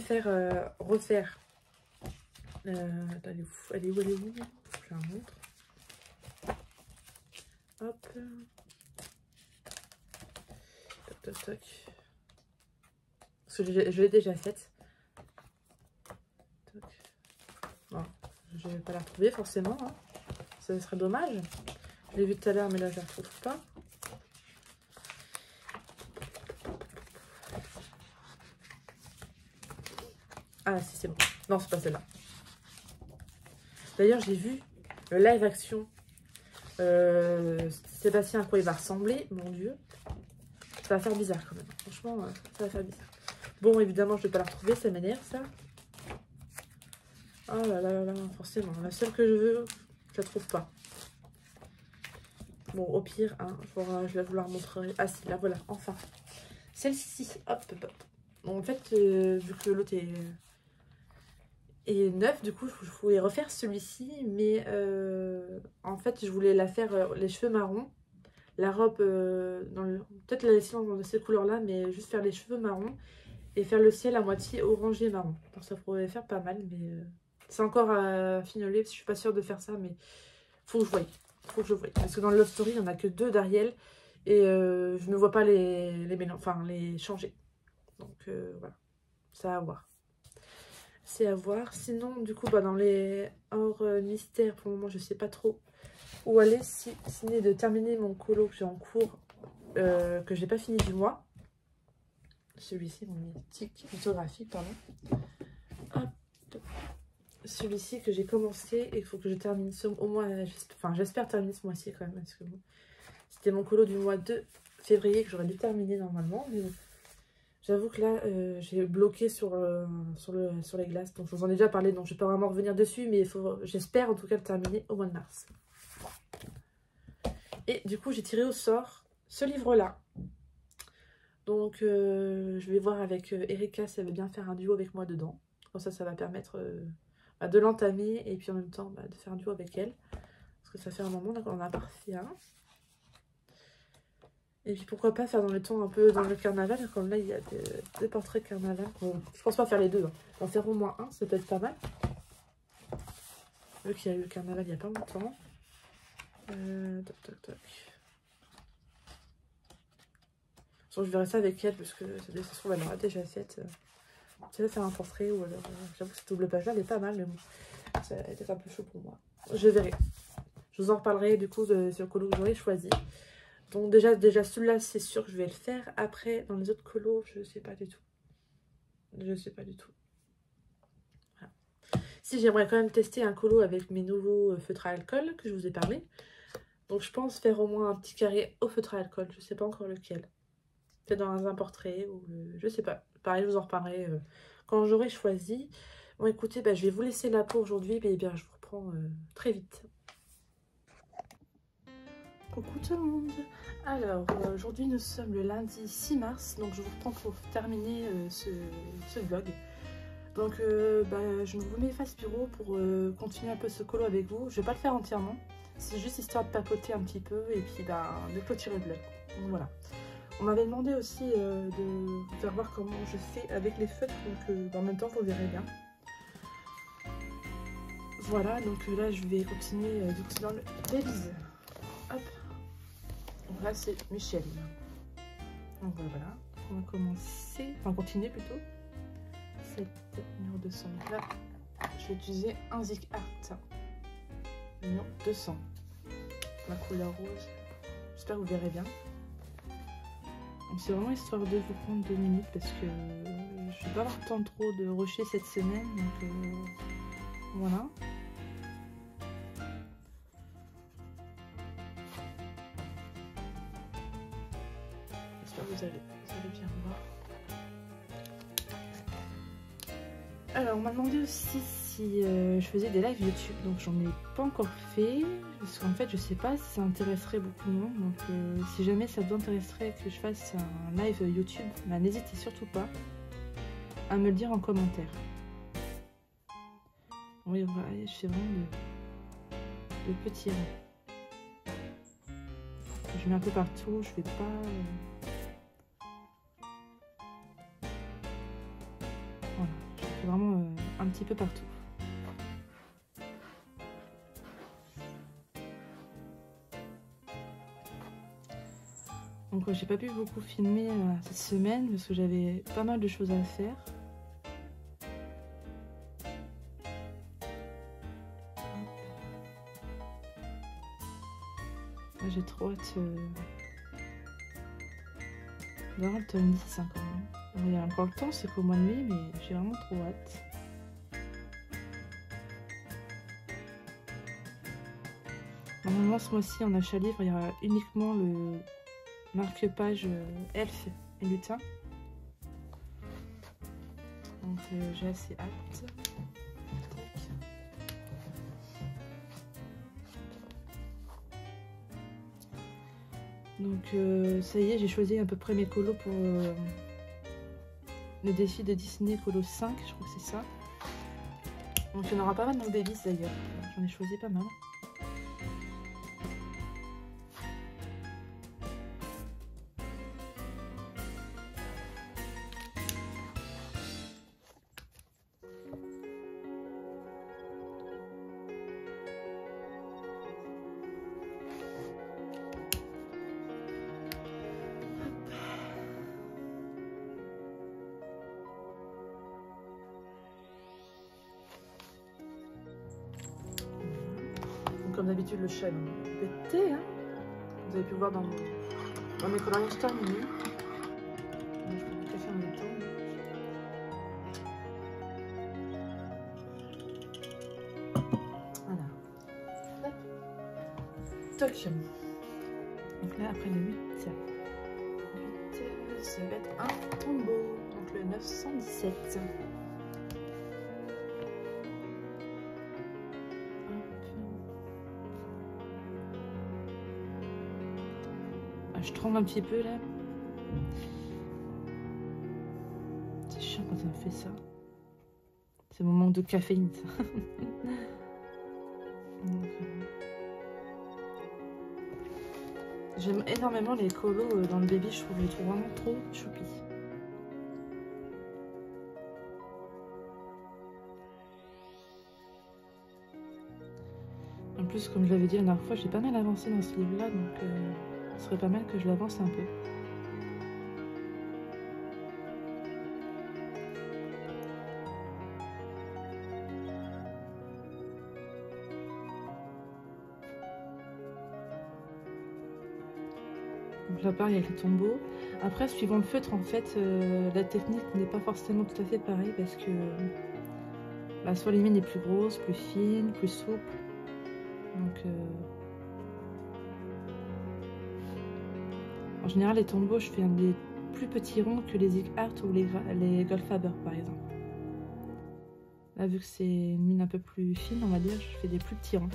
refaire... elle est où? Je la montre. Hop. Toc, toc, toc. Parce que je l'ai déjà faite. Toc. Bon, je ne vais pas la retrouver forcément. Hein. Ça serait dommage. Je l'ai vue tout à l'heure, mais là, je ne la retrouve pas. Ah, si, c'est bon. Non, c'est pas celle-là. D'ailleurs, j'ai vu le live action. Sébastien, à quoi il va ressembler, mon Dieu. Ça va faire bizarre quand même. Franchement, ça va faire bizarre. Bon, évidemment, je ne vais pas la retrouver, ça m'énerve, ça. Oh là là là, forcément. La seule que je veux, je la trouve pas. Bon, au pire, hein, je vais vous la remontrer. Ah si, là, voilà, enfin. Celle-ci, hop, hop, hop. Bon, en fait, vu que l'autre est... Et neuf, du coup, je voulais refaire celui-ci, mais en fait, je voulais la faire les cheveux marrons. La robe, peut-être la laisser dans ces couleurs-là, mais juste faire les cheveux marrons. Et faire le ciel à moitié orangé marron. Donc ça pourrait faire pas mal, mais c'est encore à finoler, parce que je suis pas sûre de faire ça, mais faut que je voie. Faut que je voie. Parce que dans le Love Story, il n'y en a que 2 d'Ariel, et je ne vois pas les changer. Donc voilà, c'est à voir. C'est à voir. Sinon, du coup, bah, dans les hors mystère, pour le moment, je sais pas trop où aller. Si ce n'est de terminer mon colo que j'ai en cours, que j'ai pas fini du mois. Celui-ci, mon mythique photographique, pardon. Hop. Celui-ci que j'ai commencé et il faut que je termine au moins, enfin j'espère terminer ce mois-ci quand même, parce que bon, c'était mon colo du mois de février que j'aurais dû terminer normalement, mais bon, j'avoue que là j'ai bloqué sur les glaces, donc je vous en ai déjà parlé, donc je vais pas vraiment revenir dessus, mais j'espère en tout cas le terminer au mois de mars. Et du coup j'ai tiré au sort ce livre-là. Donc je vais voir avec Erika si elle veut bien faire un duo avec moi dedans. Comme ça va permettre de l'entamer et puis en même temps de faire un duo avec elle. Parce que ça fait un moment qu'on en a pas refait un. Et puis pourquoi pas faire dans le ton un peu dans le carnaval. Comme là il y a des portraits carnaval. Je pense pas faire les deux. Hein. En faire au moins un, ça peut être pas mal. Vu qu'il y a eu le carnaval il y a pas longtemps. Toc toc toc. Je verrai ça avec elle parce que de toute façon elle aura déjà fait. Tu vas faire un portrait ou alors j'avoue que cette double page là elle est pas mal, mais bon, ça a été un peu chaud pour moi. Je verrai. Je vous en reparlerai du coup sur le colo que j'aurai choisi. Donc déjà celui-là c'est sûr que je vais le faire. Après dans les autres colos je sais pas du tout. Je sais pas du tout. Voilà. Si j'aimerais quand même tester un colo avec mes nouveaux feutres à alcool que je vous ai parlé. Donc je pense faire au moins un petit carré au feutre à alcool. Je sais pas encore lequel. Peut-être dans un portrait ou je sais pas. Pareil, je vous en reparlerai quand j'aurai choisi. Bon, écoutez, je vais vous laisser là pour aujourd'hui. Mais bien, je vous reprends très vite. Coucou tout le monde. Alors, aujourd'hui, nous sommes le lundi 6 mars. Donc, je vous reprends pour terminer ce vlog. Donc, je me mets face bureau pour continuer un peu ce colo avec vous. Je vais pas le faire entièrement. C'est juste histoire de papoter un petit peu et puis de clôturer le vlog. Donc, voilà. On m'avait demandé aussi de faire voir comment je fais avec les feutres, donc en même temps vous verrez bien. Voilà, donc là je vais continuer dans le réviseur. Hop. Donc là c'est Michel. Donc voilà, on va commencer, enfin continuer plutôt. C'est numéro 200. Donc là je vais utiliser un Zik Art numéro 200. La couleur rose. J'espère que vous verrez bien. C'est vraiment histoire de vous prendre 2 minutes parce que je vais pas avoir le temps trop de rusher cette semaine. Donc voilà. J'espère que vous allez bien voir. Alors on m'a demandé aussi si je faisais des lives YouTube. Donc j'en ai pas encore fait. Parce qu'en fait je sais pas si ça intéresserait beaucoup de monde. Donc si jamais ça vous intéresserait que je fasse un live YouTube, n'hésitez surtout pas à me le dire en commentaire. Oui, voilà, je fais vraiment le petit rond. Je mets un peu partout, je fais pas... Voilà, je fais vraiment un petit peu partout. Donc j'ai pas pu beaucoup filmer cette semaine parce que j'avais pas mal de choses à faire. J'ai trop hâte d'avoir le tome 10 hein, quand même. Il y a encore le temps, c'est qu'au mois de mai, mais j'ai vraiment trop hâte. Normalement ce mois-ci en achat livre, il y aura uniquement le marque-page Elf et Lutin. Donc j'ai assez hâte. Donc ça y est, j'ai choisi à peu près mes colos pour le défi de Disney Colo 5, je crois que c'est ça. Donc il y en aura pas mal dans le Baby's d'ailleurs. J'en ai choisi pas mal. Comme d'habitude, le chat est pété. Hein, vous avez pu voir dans mes coloriages terminés. Je vais le café en même temps. Voilà. Hop. Toc. Donc là, après le 8, ça va être un tombeau. Donc le 917. Je tremble un petit peu là. C'est chiant quand on fait ça. C'est mon manque de caféine ça. J'aime énormément les colos dans le Baby, je les trouve vraiment trop choupi. En plus, comme je l'avais dit la dernière fois, j'ai pas mal avancé dans ce livre-là, donc ce serait pas mal que je l'avance un peu. Donc là, pareil avec les tombeaux. Après, suivant le feutre, en fait, la technique n'est pas forcément tout à fait pareille parce que soit les mines est plus grosse, plus fine, plus souple. Donc, en général, les tombeaux, je fais des plus petits ronds que les Zig Art ou les Goldfaber, par exemple. Là, vu que c'est une mine un peu plus fine, on va dire, je fais des plus petits ronds.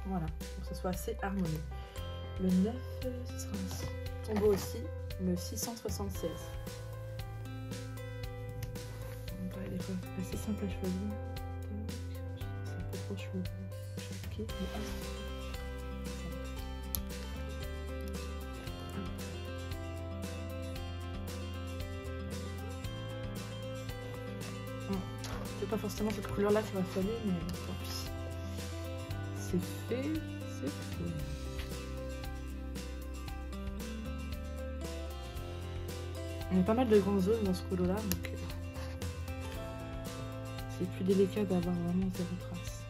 Voilà, pour que ce soit assez harmonieux. Le 9, ce sera un tombeau aussi, le 676. Donc, il est assez simple à choisir. C'est un peu trop choqué. C'est pas forcément cette couleur-là qui va falloir, mais tant pis. C'est fait, c'est fait. On a pas mal de grandes zones dans ce colo-là, donc c'est plus délicat d'avoir vraiment zéro trace.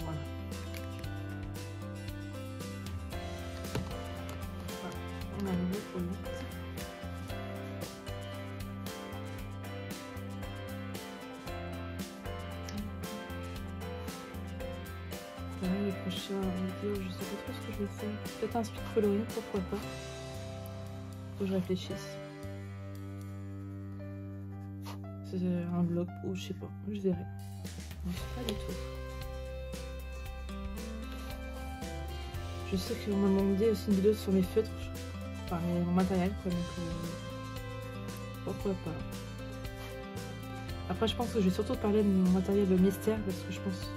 Voilà. On a le nouveau pour 8. Pareil, les prochaines vidéos, je sais pas trop ce que je vais faire. Peut-être un speed coloring, pourquoi pas. Faut que je réfléchisse. C'est un vlog ou je sais pas, je verrai. Je sais pas du tout. Je sais qu'on m'a demandé aussi une vidéo sur mes feutres, enfin mon matériel quoi, donc pourquoi pas. Après je pense que je vais surtout parler de mon matériel mystère parce que je pense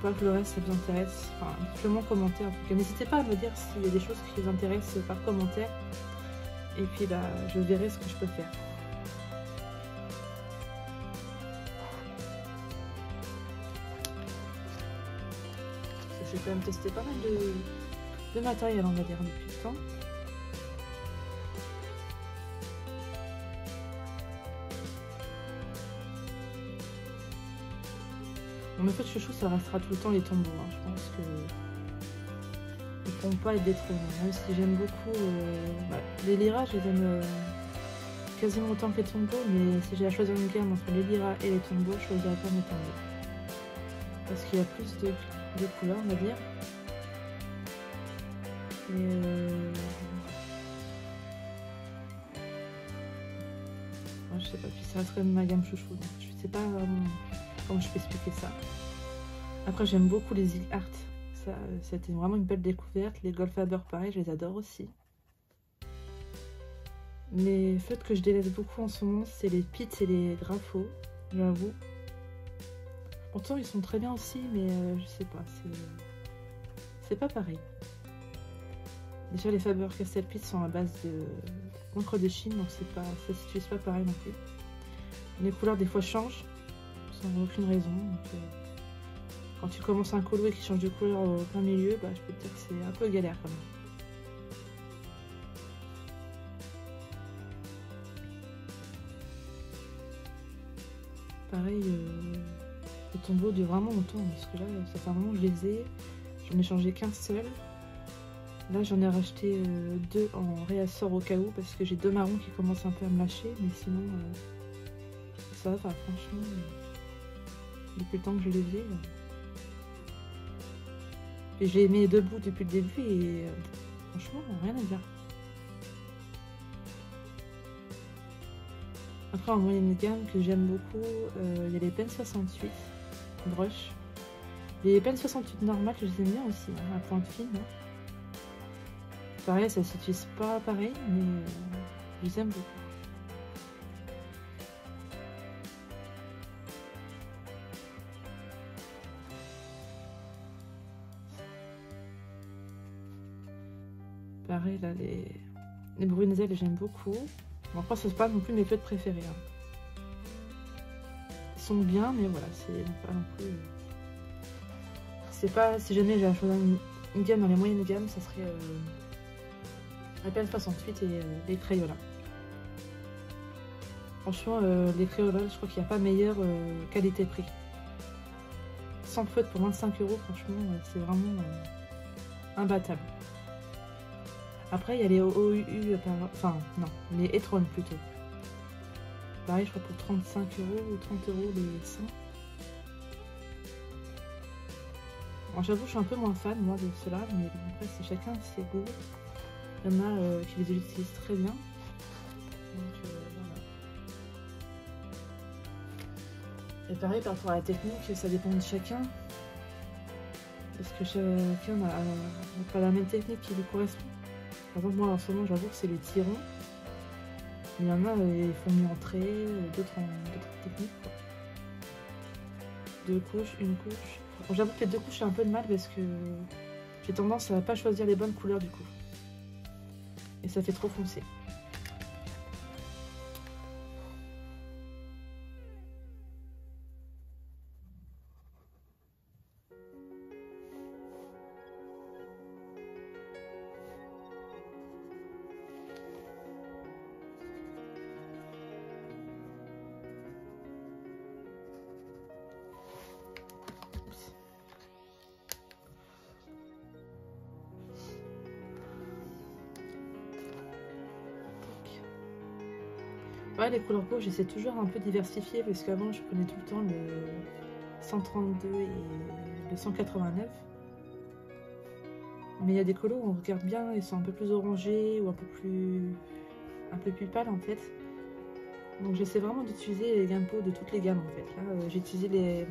pas que le reste ça vous intéresse. Enfin, dites-le moi en commentaire en tout cas. N'hésitez pas à me dire s'il y a des choses qui vous intéressent par commentaire. Et puis bah je verrai ce que je peux faire. J'ai quand même testé pas mal de matériel, on va dire, depuis le temps. Bon, en fait, chouchou, ça restera tout le temps les tombeaux. Hein. Je pense que ils ne pourront pas être détrônés. Même si j'aime beaucoup les liras, je les aime quasiment autant que les tombeaux. Mais si j'ai à choisir une gamme entre les liras et les tombeaux, je choisirais pas mes tombeaux. Parce qu'il y a plus de couleurs, on va dire. Et je je sais pas, puis ça reste quand même ma gamme chouchou, donc je sais pas comment je peux expliquer ça. Après j'aime beaucoup les Zig Art, ça c'était vraiment une belle découverte. Les Goldfaber pareil, je les adore aussi. Les feutres que je délaisse beaucoup en ce moment, c'est les Pitts et les Grapho, j'avoue. Pourtant ils sont très bien aussi, mais je sais pas, c'est pas pareil. Déjà les Faber-Castell Pitts sont à base d'encre de Chine, donc ça s'utilise pas pareil non plus. Les couleurs des fois changent, sans aucune raison. Donc, quand tu commences un colo et qu'il change de couleur au plein milieu, bah, je peux te dire que c'est un peu galère quand même. Pareil, les tombeaux durent vraiment longtemps, parce que là, ça fait un moment que je les ai. J'en ai changé qu'un seul. Là, j'en ai racheté 2 en réassort au cas où, parce que j'ai 2 marrons qui commencent un peu à me lâcher, mais sinon, ça va, franchement, depuis le temps que je les ai. Et j'ai aimé debout depuis le début, et franchement, rien à dire. Après, en moyenne gamme que j'aime beaucoup, il y a les Pen 68 brush. Les Pen 68 normales, je les aime bien aussi, hein, à pointe fine. Hein. Pareil, ça s'utilise pas pareil, mais je les aime beaucoup. Pareil, là, les Brunzel, j'aime beaucoup. Bon, après, ce n'est pas non plus mes feutres préférés. Hein. Ils sont bien, mais voilà, c'est pas non plus... C'est pas... Si jamais j'ai à choisir une gamme dans les moyennes gammes, ça serait la Pen 68 et les Crayola. Franchement, les Crayola, je crois qu'il n'y a pas meilleure qualité-prix. Sans feutre pour 25 €, franchement, c'est vraiment imbattable. Après, il y a les OUU, enfin, non, les e-tron plutôt. Pareil, je crois pour 35 € ou 30 € les 100. Bon, j'avoue, je suis un peu moins fan, moi, de cela, mais après, c'est chacun ses goûts. Il y en a qui les utilisent très bien. Donc, voilà. Et pareil, par rapport à la technique, ça dépend de chacun. Parce que chacun n'a pas la même technique qui lui correspond. Par exemple, moi en ce moment, j'avoue que c'est les tirons. Il y en a, ils font mieux entrer, d'autres techniques. Quoi. 2 couches, une couche. Bon, j'avoue que les 2 couches, j'ai un peu de mal parce que j'ai tendance à pas choisir les bonnes couleurs du coup. Et ça fait trop foncé. Ouais, les couleurs peau, j'essaie toujours un peu diversifier parce qu'avant je prenais tout le temps le 132 et le 189. Mais il y a des colos où on regarde bien, ils sont un peu plus orangés ou un peu plus pâles en fait. Donc j'essaie vraiment d'utiliser les gammes peau de toutes les gammes en fait. Là, j'ai utilisé les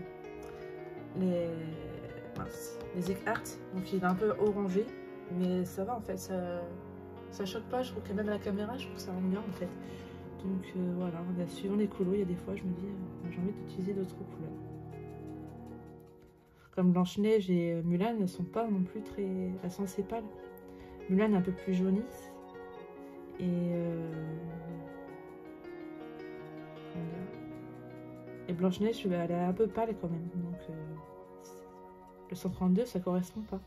Zig Art, donc il est un peu orangé, mais ça va en fait, ça choque pas. Je trouve que même à la caméra, je trouve que ça rend bien en fait. Donc voilà, suivant les colos, il y a des fois je me dis j'ai envie d'utiliser d'autres couleurs. Comme Blanche-Neige et Mulan, elles sont pas non plus très... Elles sont assez pâles. Mulan est un peu plus jaunisse. Et Blanche-Neige, elle est un peu pâle quand même. Donc le 132, ça correspond pas.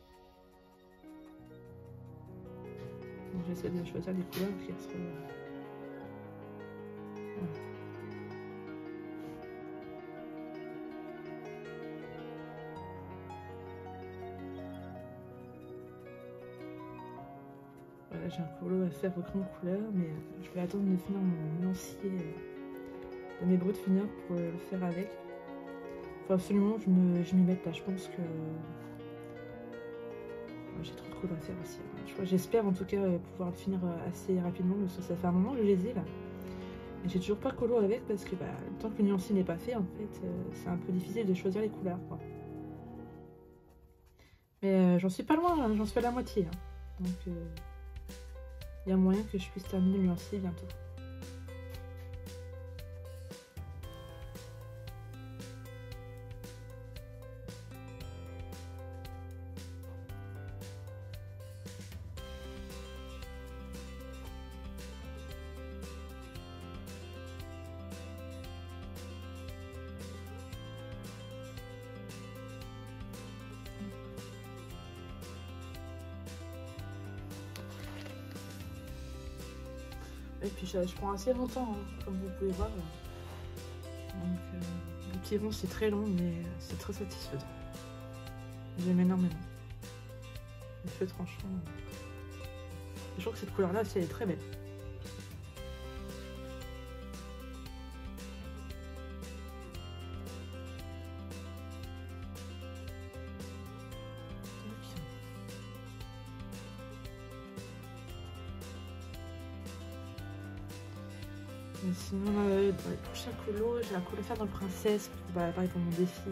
Donc j'essaie de choisir des couleurs qui sont... Voilà, j'ai un colo à faire au crayon couleur, mais je vais attendre de finir mon lancier de mes bruts de finir pour le faire avec. Faut absolument que je m'y mette là. Je pense que j'ai trop de colos à faire aussi. J'espère en tout cas pouvoir le finir assez rapidement parce que ça fait un moment que je les ai là. Et j'ai toujours pas colo avec parce que tant que le nuancier n'est pas fait, en fait, c'est un peu difficile de choisir les couleurs, quoi. Mais j'en suis pas loin, hein, j'en suis à la moitié. Hein. Donc il y a moyen que je puisse terminer le nuancier bientôt. Et puis je prends assez longtemps, hein, comme vous pouvez voir. Donc le petit rond c'est très long mais c'est très satisfaisant. J'aime énormément. Les feux tranchants. Je trouve que cette couleur là aussi elle est très belle. Mais sinon, dans les prochains colos, j'ai un colo faire dans le Princesse, pareil pour mon défi.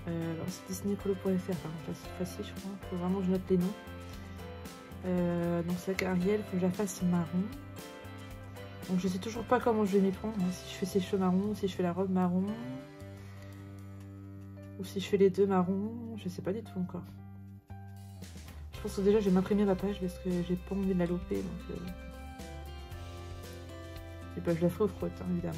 C'est Disney-Colo.fr, c'est facile, je crois. Il faut vraiment que je note les noms. Donc, c'est avec Ariel, il faut que je la fasse marron. Donc, je sais toujours pas comment je vais m'y prendre. Hein, si je fais ses cheveux marron, si je fais la robe marron. Ou si je fais les deux marrons, je sais pas du tout encore. Je pense que déjà, je vais m'imprimer ma page parce que j'ai pas envie de la louper. Donc, et je la ferai au frottin, hein, évidemment.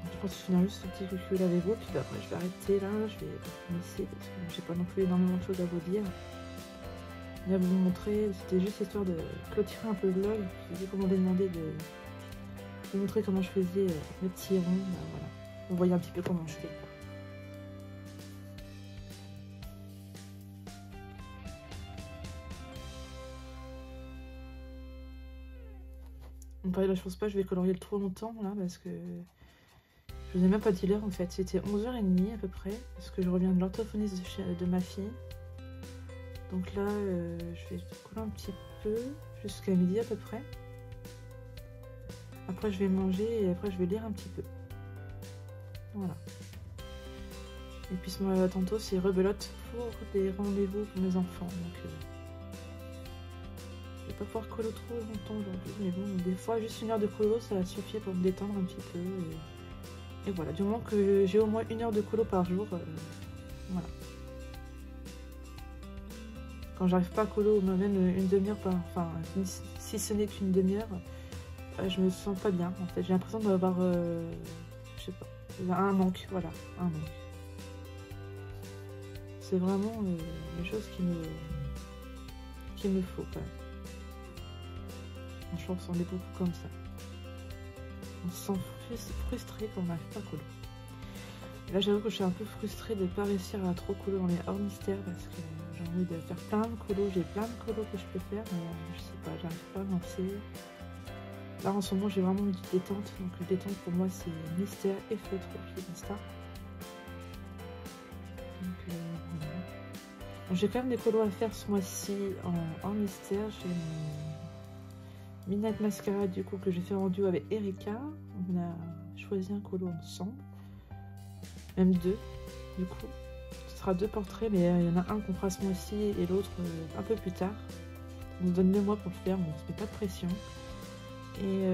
Je pense que je finis juste ce petit cucul avec vous, puis après je vais arrêter là, je vais finir parce que j'ai pas non plus énormément de choses à vous dire. Et à vous montrer, c'était juste histoire de clôturer un peu le vlog, puis comme on m'a demandé de vous montrer comment je faisais mes petits ronds, voilà. Vous voyez un petit peu comment je fais. Donc pareil, là je pense pas que je vais colorier trop longtemps là parce que je vous ai même pas dit l'heure en fait, c'était 11h30 à peu près, parce que je reviens de l'orthophoniste de ma fille. Donc là, je vais coller un petit peu, jusqu'à midi à peu près. Après je vais manger et après je vais lire un petit peu. Voilà. Et puis tantôt c'est rebelote pour des rendez-vous pour mes enfants. Donc je vais pas pouvoir colo trop longtemps aujourd'hui, mais bon, des fois juste une heure de colo ça suffit pour me détendre un petit peu. Et voilà, du moment que j'ai au moins une heure de colo par jour, voilà. Quand j'arrive pas à colo, même une demi-heure, enfin, si ce n'est qu'une demi-heure, je me sens pas bien. En fait, j'ai l'impression d'avoir, je sais pas, un manque, voilà, un manque. C'est vraiment les choses qu'il me faut quand même. Franchement, on s'en est beaucoup comme ça. On se sent frustré quand on n'arrive pas à colo. Et là, j'avoue que je suis un peu frustrée de ne pas réussir à trop colo dans les hors mystères parce que j'ai envie de faire plein de colos. J'ai plein de colos que je peux faire, mais je sais pas, j'arrive pas à lancer. Là, en ce moment, j'ai vraiment une détente. Donc, le détente pour moi, c'est mystère et feutre chez Insta. Donc, voilà. Bon, j'ai quand même des colos à faire ce mois-ci en mystère. J'ai mon Midnight Mascara du coup que j'ai fait en duo avec Erika. On a choisi un colo ensemble, même deux du coup. Ce sera deux portraits, mais il y en a un qu'on fera ce mois-ci et l'autre un peu plus tard. On nous donne 2 mois pour le faire, mais on se met pas de pression. Et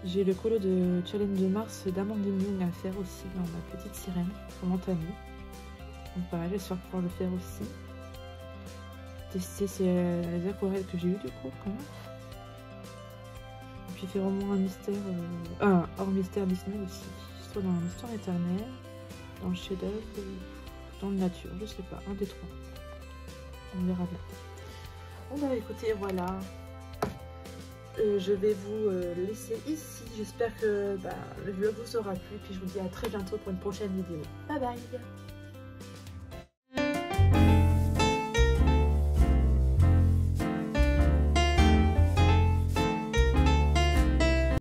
j'ai le colo de Challenge de Mars d'Amandine Young à faire aussi dans ma petite sirène pour mon ami. Donc pareil, j'espère pouvoir le faire aussi. tester les aquarelles que j'ai eu du coup quand même. Et puis il fait vraiment un mystère, hors mystère Disney aussi, soit dans l'histoire éternelle, dans le chef-d'œuvre ou dans le nature, je sais pas, un des trois. On verra bien. Bon bah écoutez, voilà. Je vais vous laisser ici. J'espère que le vlog vous aura plu. Puis je vous dis à très bientôt pour une prochaine vidéo. Bye bye.